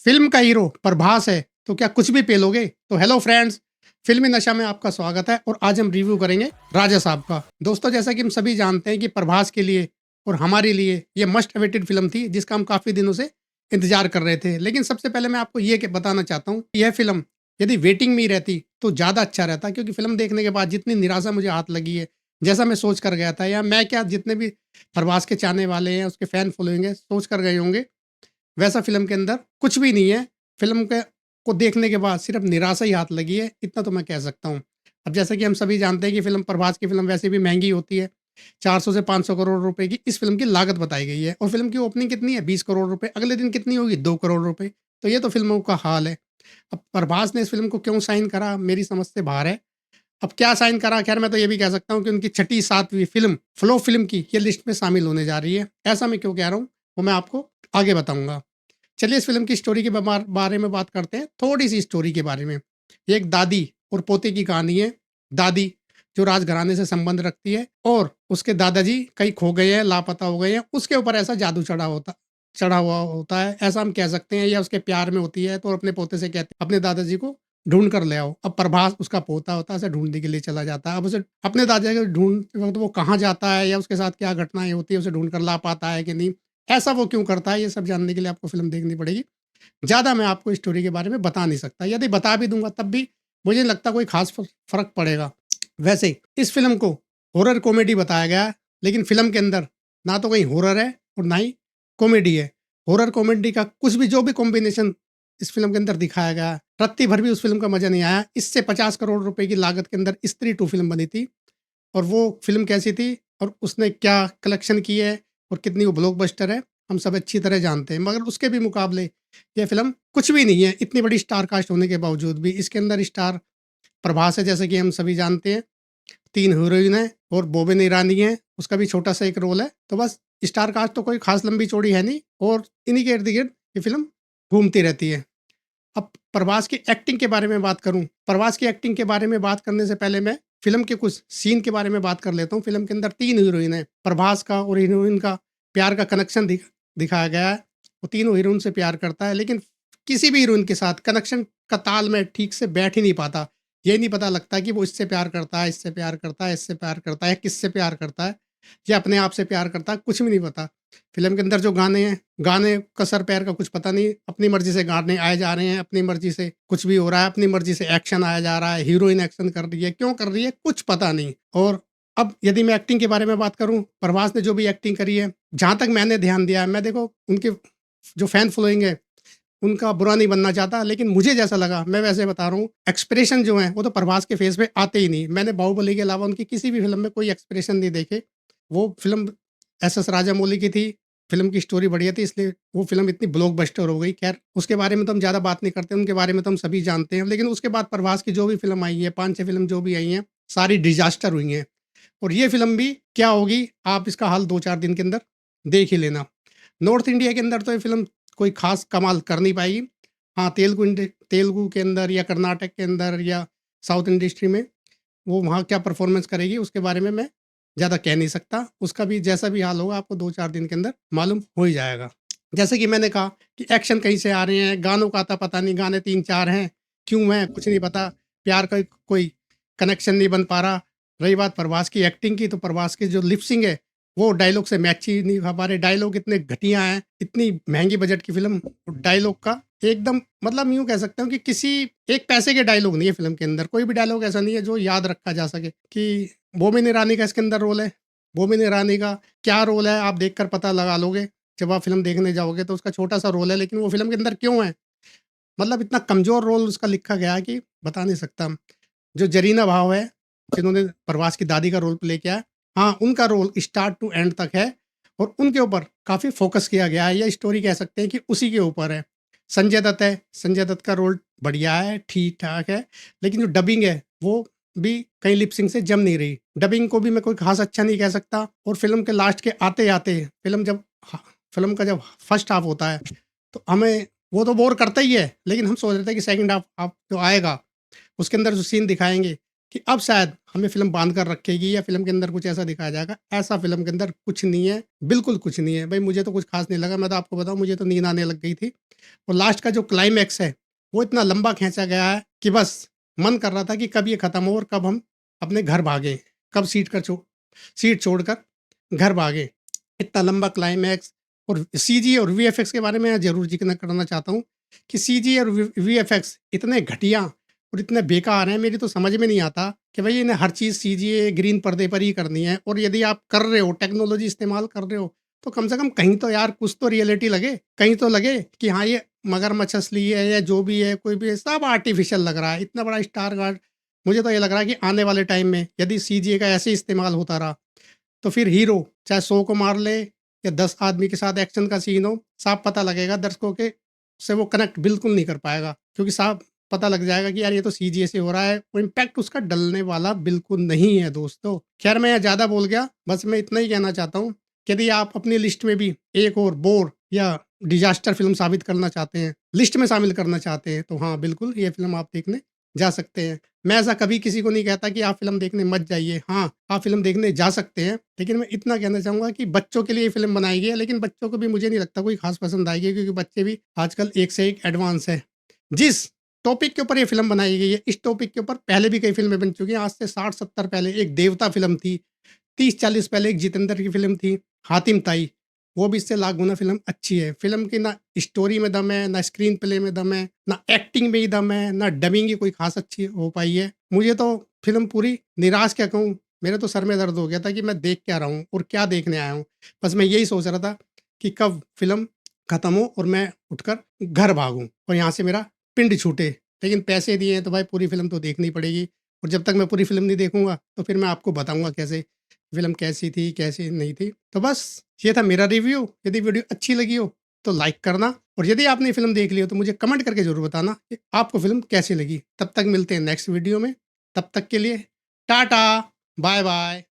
Film का hero Prabhas है, तो क्या कुछ भी पेलोगे? तो हेलो फ्रेंड्स, फ़िल्मी नशा में आपका स्वागत है और आज हम रिव्यू करेंगे राजा साहब का। दोस्तों, जैसा कि हम सभी जानते हैं कि प्रभास के लिए और हमारे लिए ये मस्ट अवेटेड फ़िल्म थी, जिसका हम काफ़ी दिनों से इंतज़ार कर रहे थे। लेकिन सबसे पहले मैं आपको ये क बताना चाहता हूँ, यह फ़िल्म यदि वेटिंग में ही रहती, तो ज़्यादा अच्छा रहता, क्योंकि फ़िल्म देखने के बाद जितनी निराशा मुझे हाथ लगी है, जैसा मैं सोच कर गया था, या मैं क्या, जितने भी प्रभास के चाहने वाले हैं, उसके फ़ैन फ़ॉलोइंग है, सोच कर गए होंगे, वैसा फ़िल्म के अंदर कुछ भी नहीं है। फ़िल्म के को देखने के बाद सिर्फ़ निराशा ही हाथ लगी है, इतना तो मैं कह सकता हूँ। अब जैसे कि हम सभी जानते हैं कि फ़िल्म प्रभास की फ़िल्म वैसे भी महँगी होती है। 400 से 500 करोड़ रुपए की इस फ़िल्म की लागत बताई गई है और फ़िल्म की ओपनिंग कितनी है? 20 करोड़ रुपए। अगले दिन कितनी होगी? 2 करोड़ रुपए। तो ये तो फ़िल्मों का हाल है। अब प्रभास ने इस फ़िल्म को क्यों साइन करा, मेरी समझ से बाहर है। अब क्या साइन करा? ख़ैर, मैं तो ये भी कह सकता हूँ कि उनकी छठी 7वीं फ़िल्म फ्लॉप फ़िल्म की ये लिस्ट में शामिल होने जा रही है। ऐसा मैं क्यों कह रहा हूँ, वो मैं आपको आगे बताऊँगा। चलिए इस फ़िल्म की स्टोरी के बारे में बात करते हैं, थोड़ी-सी स्टोरी के बारे में। ये एक दादी और पोते की कहानी है। दादी जो राजघराने से संबंध रखती है और उसके दादाजी कहीं खो गए हैं, लापता हो गए हैं, उसके ऊपर ऐसा जादू चढ़ा हुआ होता है, ऐसा हम कह सकते हैं, या उसके प्यार में होती है, तो अपने पोते से कहती है, अपने दादाजी को ढूँढ कर ले आओ। अब प्रभास उसका पोता होता है, उसे ढूँढने के लिए चला जाता है। अब उसे अपने दादाजी को ढूँढते वक़्त वो कहाँ जाता है या उसके साथ क्या घटनाएँ होती है, उसे ढूँढ कर ला पाता है कि नहीं, ऐसा वो क्यों करता है, ये सब जानने के लिए आपको फ़िल्म देखनी पड़ेगी। ज़्यादा मैं आपको स्टोरी के बारे में बता नहीं सकता। यदि बता भी दूँगा तब भी मुझे नहीं लगता कोई ख़ास फ़र्क पड़ेगा। वैसे ही इस फ़िल्म को हॉरर कॉमेडी बताया गया है, लेकिन फ़िल्म के अंदर ना तो कहीं हॉरर है और ना ही कॉमेडी है। हॉरर कॉमेडी का कुछ भी, जो भी कॉम्बिनेशन इस फ़िल्म के अंदर दिखाया गया है, रत्ती भर भी उस फ़िल्म का मज़ा नहीं आया। इससे 50 करोड़ रुपए की लागत के अंदर स्त्री 2 फ़िल्म बनी थी और वो फ़िल्म कैसी थी और उसने क्या कलेक्शन की है और कितनी वो ब्लॉकबस्टर है, हम सब अच्छी तरह जानते हैं। मगर उसके भी मुकाबले ये फ़िल्म कुछ भी नहीं है, इतनी बड़ी स्टार कास्ट होने के बावजूद भी। इसके अंदर स्टार प्रभास है, जैसे कि हम सभी जानते हैं, 3 हीरोइन हैं और बोबिन ईरानी है, उसका भी छोटा-सा एक रोल है। तो बस स्टार कास्ट तो कोई ख़ास लंबी-चौड़ी है नहीं और इन्हीं के इर्द-गिर्द ये फ़िल्म घूमती रहती है। अब प्रभास की एक्टिंग के बारे में बात करूँ, प्रभास की एक्टिंग के बारे में बात करने से पहले मैं फ़िल्म के कुछ सीन के बारे में बात कर लेता हूँ। फ़िल्म के अंदर 3 हीरोइन हैं। प्रभास का और हीरोइन का प्यार का कनेक्शन दिखाया गया है। वो तीनों हीरोइन से प्यार करता है, लेकिन किसी भी हीरोइन के साथ कनेक्शन का तालमेल ठीक से बैठ ही नहीं पाता। ये नहीं पता लगता कि वो इससे प्यार करता है, इससे प्यार करता है, इससे प्यार करता है, किससे प्यार करता है या अपने आप से प्यार करता है, कुछ भी नहीं पता। फ़िल्म के अंदर जो गाने हैं, गाने का सर-पैर का कुछ पता नहीं, अपनी मर्ज़ी से गाने आए जा रहे हैं, अपनी मर्ज़ी से कुछ भी हो रहा है, अपनी मर्ज़ी से एक्शन आया जा रहा है, हीरोइन एक्शन कर रही है, क्यों कर रही है, कुछ पता नहीं। और अब यदि मैं एक्टिंग के बारे में बात करूँ, प्रभास ने जो भी एक्टिंग करी है, जहाँ तक मैंने ध्यान दिया है, मैं देखो उनके जो फैन फॉलोइंग है, उनका बुरा नहीं बनना चाहता, लेकिन मुझे जैसा लगा, मैं वैसे बता रहा हूँ, एक्सप्रेशन जो हैं, वो तो प्रभास के फेस पे आते ही नहीं। मैंने बाहुबली के अलावा उनकी किसी भी फ़िल्म में कोई एक्सप्रेशन नहीं देखे। वो फ़िल्म एसएस राजामौली की थी, फ़िल्म की स्टोरी बढ़िया थी, इसलिए वो फ़िल्म इतनी ब्लॉकबस्टर हो गई। ख़ैर, उसके बारे में तो हम ज़्यादा बात नहीं करते, उनके बारे में तो हम सभी जानते हैं। लेकिन उसके बाद प्रभास की जो भी फ़िल्म आई है, 5-6 फ़िल्म जो भी आई हैं, सारी डिज़ास्टर हुई हैं। और ये फ़िल्म भी क्या होगी, आप इसका हाल 2-4 दिन के अंदर देख ही लेना। नॉर्थ इंडिया के अंदर तो ये फ़िल्म कोई ख़ास कमाल कर नहीं पाएगी। हाँ, तेलुगु के अंदर या कर्नाटक के अंदर या साउथ इंडस्ट्री में वो वहाँ क्या परफ़ॉर्मेंस करेगी, उसके बारे में मैं ज़्यादा कह नहीं सकता। उसका भी जैसा भी हाल होगा, आपको 2-4 दिन के अंदर मालूम हो ही जाएगा। जैसे कि मैंने कहा कि एक्शन कहीं से आ रहे हैं, गानों का अता पता नहीं, गाने 3-4 हैं, क्यों हैं कुछ नहीं पता, प्यार का कोई कनेक्शन नहीं बन पा रहा। रही बात प्रभास की एक्टिंग की, तो प्रभास की जो लिप सिंक है, वो डायलॉग से मैच ही नहीं खा पा रहे। डायलॉग इतने घटिया हैं, इतनी महँगी बजट की फ़िल्म, डायलॉग का एकदम, मतलब यूँ कह सकता हूँ कि किसी एक पैसे के डायलॉग नहीं है फ़िल्म के अंदर। कोई भी डायलॉग ऐसा नहीं है जो याद रखा जा सके कि बोमिन ईरानी का इसके अंदर रोल है। बोमिन ईरानी का क्या रोल है, आप देखकर पता लगा लोगे। जब आप फ़िल्म देखने जाओगे तो उसका छोटा-सा रोल है, लेकिन वो फ़िल्म के अंदर क्यों है? मतलब इतना कमज़ोर रोल उसका लिखा गया है कि बता नहीं सकता। जो जरीना भाव है, जिन्होंने प्रभास की दादी का रोल प्ले किया है, हाँ, उनका रोल स्टार्ट टू एंड तक है और उनके ऊपर काफ़ी फ़ोकस किया गया है, या स्टोरी कह सकते हैं कि उसी के ऊपर है। संजय दत्त है, संजय दत्त का रोल बढ़िया है, ठीक-ठाक है, लेकिन जो डबिंग है, वो भी कहीं लिप सिंक से जम नहीं रही। डबिंग को भी मैं कोई ख़ास अच्छा नहीं कह सकता और फ़िल्म के लास्ट के आते-आते फ़िल्म का जब फर्स्ट हाफ होता है, तो हमें वो तो बोर करता ही है, लेकिन हम सोच रहे थे कि सेकंड हाफ जो आएगा, उसके अंदर जो सीन दिखाएँगे कि अब शायद हमें फ़िल्म बाँध कर रखेगी या फ़िल्म के अंदर कुछ ऐसा दिखाया जाएगा। ऐसा फ़िल्म के अंदर कुछ नहीं है, बिल्कुल कुछ नहीं है। भई मुझे तो कुछ ख़ास नहीं लगा, मैं तो आपको बताऊँ मुझे तो नींद आने लग गई थी। और लास्ट का जो क्लाइमैक्स है, वो इतना लंबा खींचा गया है कि बस मन कर रहा था कि कब ये ख़त्म हो और कब हम अपने घर भागें। कब सीट छोड़कर घर भागें। इतना लंबा क्लाइमैक्स और सीजी और वीएफएक्स के बारे में ज़रूर ज़िक्र करना चाहता हूँ कि सीजी और वीएफएक्स इतने घटिया और इतने बेकार हैं, मेरी तो समझ में नहीं आता कि भई इन्हें हर चीज़ सीजीए ग्रीन पर्दे पर ही करनी है और यदि आप कर रहे हो, टेक्नोलॉजी इस्तेमाल कर रहे हो, तो कम से कम कहीं तो यार कुछ तो रियलिटी लगे। कहीं तो लगे कि हाँ, ये मगरमच्छ असली है या जो भी है, कोई भी है, सब आर्टिफ़िशियल लग रहा है। इतना बड़ा स्टार गार्ड मुझे तो ये लग रहा है कि आने वाले टाइम में यदि सीजीए का ऐसे इस्तेमाल होता रहा, तो फिर हीरो चाहे 100 को मार ले या 10 आदमी के साथ एक्शन का सीन हो, साफ पता लगेगा दर्शकों के से वो कनेक्ट बिल्कुल नहीं कर पाएगा। क्योंकि साफ पता लग जाएगा कि यार ये तो सीजीए से हो रहा है, वो इम्पैक्ट उसका डलने वाला बिल्कुल नहीं है दोस्तों। खैर मैं ज़्यादा बोल गया, बस मैं इतना ही कहना चाहता हूँ कि यदि आप अपनी लिस्ट में भी एक और बोर या डिज़ास्टर फ़िल्म साबित करना चाहते हैं, लिस्ट में शामिल करना चाहते हैं, तो हाँ, बिल्कुल ये फ़िल्म आप देखने जा सकते हैं। मैं ऐसा कभी किसी को नहीं कहता कि आप फ़िल्म देखने मत जाइए। हाँ, आप फ़िल्म देखने जा सकते हैं, लेकिन मैं इतना कहना चाहूँगा कि बच्चों के लिए ये फ़िल्म बनाई गई है, लेकिन बच्चों को भी मुझे नहीं लगता कोई ख़ास पसंद आएगी क्योंकि बच्चे भी आजकल एक से एक एडवांस हैं। जिस टॉपिक के ऊपर ये फ़िल्म बनाई गई है, इस टॉपिक के ऊपर पहले भी कई फ़िल्में बन चुकी हैं। आज से 60-70 पहले एक देवता फ़िल्म थी, 30-40 पहले एक जितेंद्र की फ़िल्म थी, हातिम ताई। वो भी इससे लाख गुना फ़िल्म अच्छी है। फ़िल्म की ना स्टोरी में दम है, ना स्क्रीन प्ले में दम है, ना एक्टिंग में ही दम है, ना डबिंग ही कोई ख़ास अच्छी हो पाई है। मुझे तो फ़िल्म पूरी निराश क्या कहूँ, मेरे तो सर में दर्द हो गया था कि मैं देख क्या रहा हूँ और क्या देखने आया हूँ। बस मैं यही सोच रहा था कि कब फ़िल्म खत्म हो और मैं उठकर घर भागूँ और यहाँ से मेरा पिंड छूटे। लेकिन पैसे दिए हैं तो भाई पूरी फ़िल्म तो देखनी पड़ेगी और जब तक मैं पूरी फ़िल्म नहीं देखूँगा तो फिर मैं आपको बताऊँगा कैसे फ़िल्म कैसी थी, कैसी नहीं थी। तो बस ये था मेरा रिव्यू। यदि वीडियो अच्छी लगी हो तो लाइक करना और यदि आपने ये फ़िल्म देख ली हो तो मुझे कमेंट करके ज़रूर बताना कि आपको फ़िल्म कैसी लगी। तब तक मिलते हैं नेक्स्ट वीडियो में। तब तक के लिए टाटा, बाय-बाय।